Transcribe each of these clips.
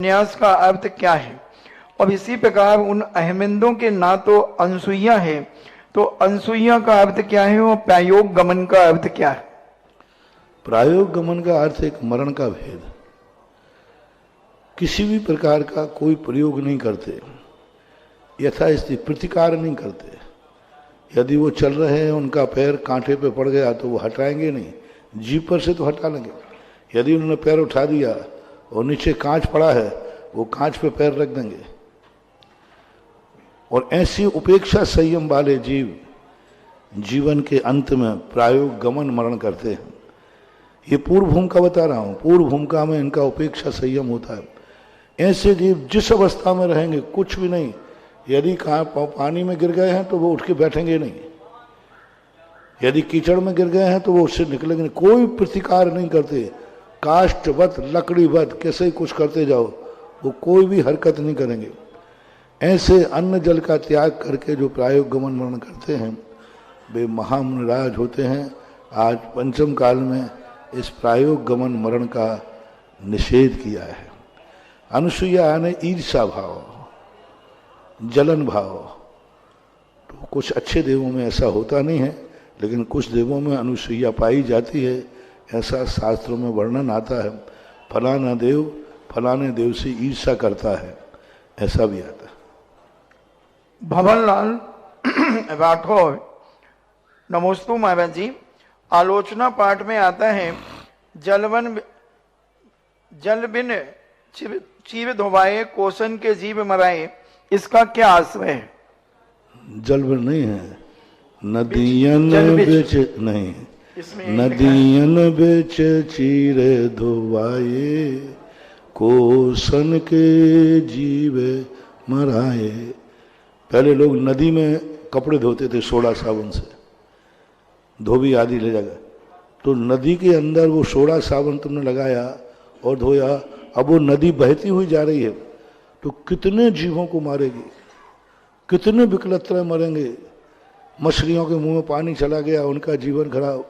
न्यास का अर्थ क्या है। और इसी प्रकार उन अहमिंदों के ना तो अनसुईया है, तो अनसुईया का अर्थ क्या है और प्रायोग गमन का अर्थ क्या है। प्रायोग गमन का अर्थ एक मरण का भेद। किसी भी प्रकार का कोई प्रयोग नहीं करते, यथास्थिति प्रतिकार नहीं करते। यदि वो चल रहे हैं, उनका पैर कांटे पे पड़ गया तो वो हटाएंगे नहीं, जीप पर से तो हटा लेंगे। यदि उन्होंने पैर उठा दिया और नीचे कांच पड़ा है, वो कांच पे पैर रख देंगे। और ऐसी उपेक्षा संयम वाले जीव जीवन के अंत में प्रायोग गमन मरण करते हैं। ये पूर्व भूमिका बता रहा हूं। पूर्व भूमिका में इनका उपेक्षा संयम होता है। ऐसे जीव जिस अवस्था में रहेंगे कुछ भी नहीं। यदि पानी में गिर गए हैं तो वो उठ के बैठेंगे नहीं, यदि कीचड़ में गिर गए हैं तो वो उससे निकलेंगे नहीं। कोई प्रतिकार नहीं करते, काष्ठवत लकड़ीवत कैसे ही कुछ करते जाओ, वो कोई भी हरकत नहीं करेंगे। ऐसे अन्न जल का त्याग करके जो प्रायोग गमन मरण करते हैं वे महामुनिराज होते हैं। आज पंचम काल में इस प्रायोग गमन मरण का निषेध किया है। अनुसुईया ने ईर्षा भाव, जलन भाव, तो कुछ अच्छे देवों में ऐसा होता नहीं है, लेकिन कुछ देवों में अनुसुईया पाई जाती है, ऐसा शास्त्रों में वर्णन आता है। फलाना देव फलाने देव से ईर्षा करता है, ऐसा भी आता है। भवनलाल राठौर, नमोस्तु महाराज जी। आलोचना पाठ में आता है जल बिन चीर धोवाए कोसन के जीव मराए, इसका क्या आश्रय है। जल बिन नहीं है, नदियन बिच नहीं, नदियन बिच चीर धोवाए कोसन के जीव मराए। पहले लोग नदी में कपड़े धोते थे सोडा साबुन से, धोबी आदि ले जाकर। तो नदी के अंदर वो सोडा साबुन तुमने लगाया और धोया, अब वो नदी बहती हुई जा रही है, तो कितने जीवों को मारेगी, कितने विकलत्र मरेंगे। मछलियों के मुंह में पानी चला गया, उनका जीवन खराब।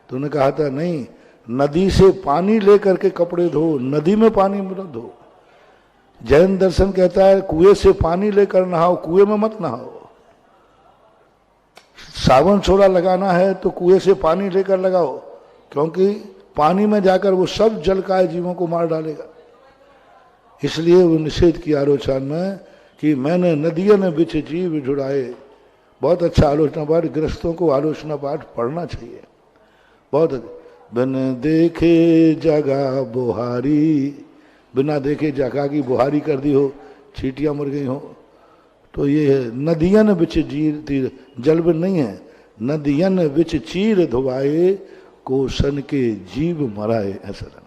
तो उन्होंने कहा था नहीं, नदी से पानी लेकर के कपड़े धो, नदी में पानी मत धो। जैन दर्शन कहता है कुएं से पानी लेकर नहाओ, कुएं में मत नहाओ। साबुन सोडा लगाना है तो कुएं से पानी लेकर लगाओ, क्योंकि पानी में जाकर वो सब जलकाय जीवों को मार डालेगा। इसलिए वो निषेध किया आलोचना में कि मैंने नदियों बिच जीव जुड़ाए। बहुत अच्छा आलोचना पाठ, गृहस्थों को आलोचना पाठ पढ़ना चाहिए। बहुत बिन देखे जगह बुहारी, बिना देखे जगह की बुहारी कर दी हो, चींटियां मर गई हो, तो ये है नदियन बिच जीर तीर, जल बिन नहीं है, नदियन बिच चीर धुआए कोसन के जीव मराए, ऐसा रहना।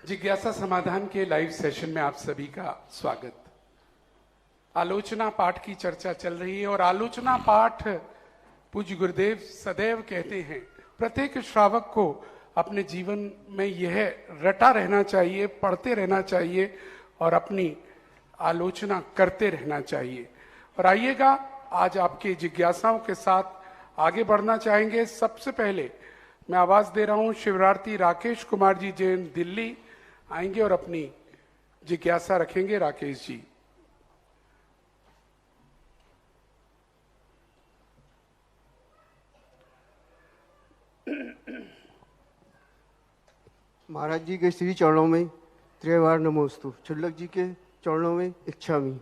जिज्ञासा समाधान के लाइव सेशन में आप सभी का स्वागत। आलोचना पाठ की चर्चा चल रही है और आलोचना पाठ पूज्य गुरुदेव सदैव कहते हैं प्रत्येक श्रावक को अपने जीवन में यह रटा रहना चाहिए, पढ़ते रहना चाहिए और अपनी आलोचना करते रहना चाहिए। और आइएगा, आज आपके जिज्ञासाओं के साथ आगे बढ़ना चाहेंगे। सबसे पहले मैं आवाज दे रहा हूं शिवरार्थी राकेश कुमार जी, जैन दिल्ली आएंगे और अपनी जिज्ञासा रखेंगे। राकेश जी। महाराज जी के श्री चरणों में त्रिवार नमोस्तु, छुल्लक जी के चरणों में इच्छामी।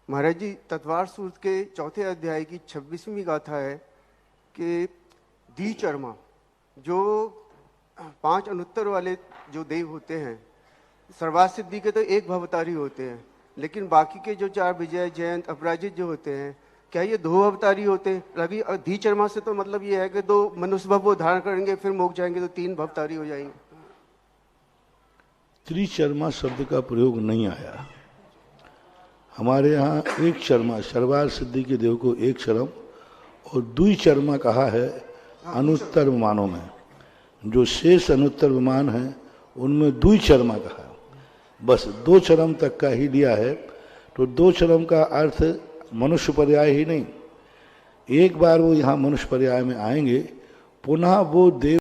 महाराज जी, तत्वार सूत्र के चौथे अध्याय की 26वीं गाथा है कि द्विचर्मा, जो 5 अनुत्तर वाले जो देव होते हैं, सर्वात सिद्धि के तो एक भवतारी होते हैं, लेकिन बाकी के जो 4 विजय जयंत अपराजित जो होते हैं, क्या ये 2 अवतारी होते हैं। अभी द्विचर्मा से तो मतलब ये है कि 2 मनुष्य भव वो धारण करेंगे, फिर मोक्ष जाएंगे तो 3 भवतारी हो जाएंगे। त्रिचर्मा शब्द का प्रयोग नहीं आया हमारे यहाँ। एक चर्मा, सर्वार सिद्धि के देव को एक चरम और द्विचर्मा कहा है अनुत्तर विमानों में। जो शेष अनुत्तर विमान है उनमें द्विचर्मा कहा है, बस 2 चरम तक का ही लिया है। तो 2 चरम का अर्थ मनुष्य पर्याय ही नहीं, एक बार वो यहाँ मनुष्य पर्याय में आएंगे, पुनः वो देव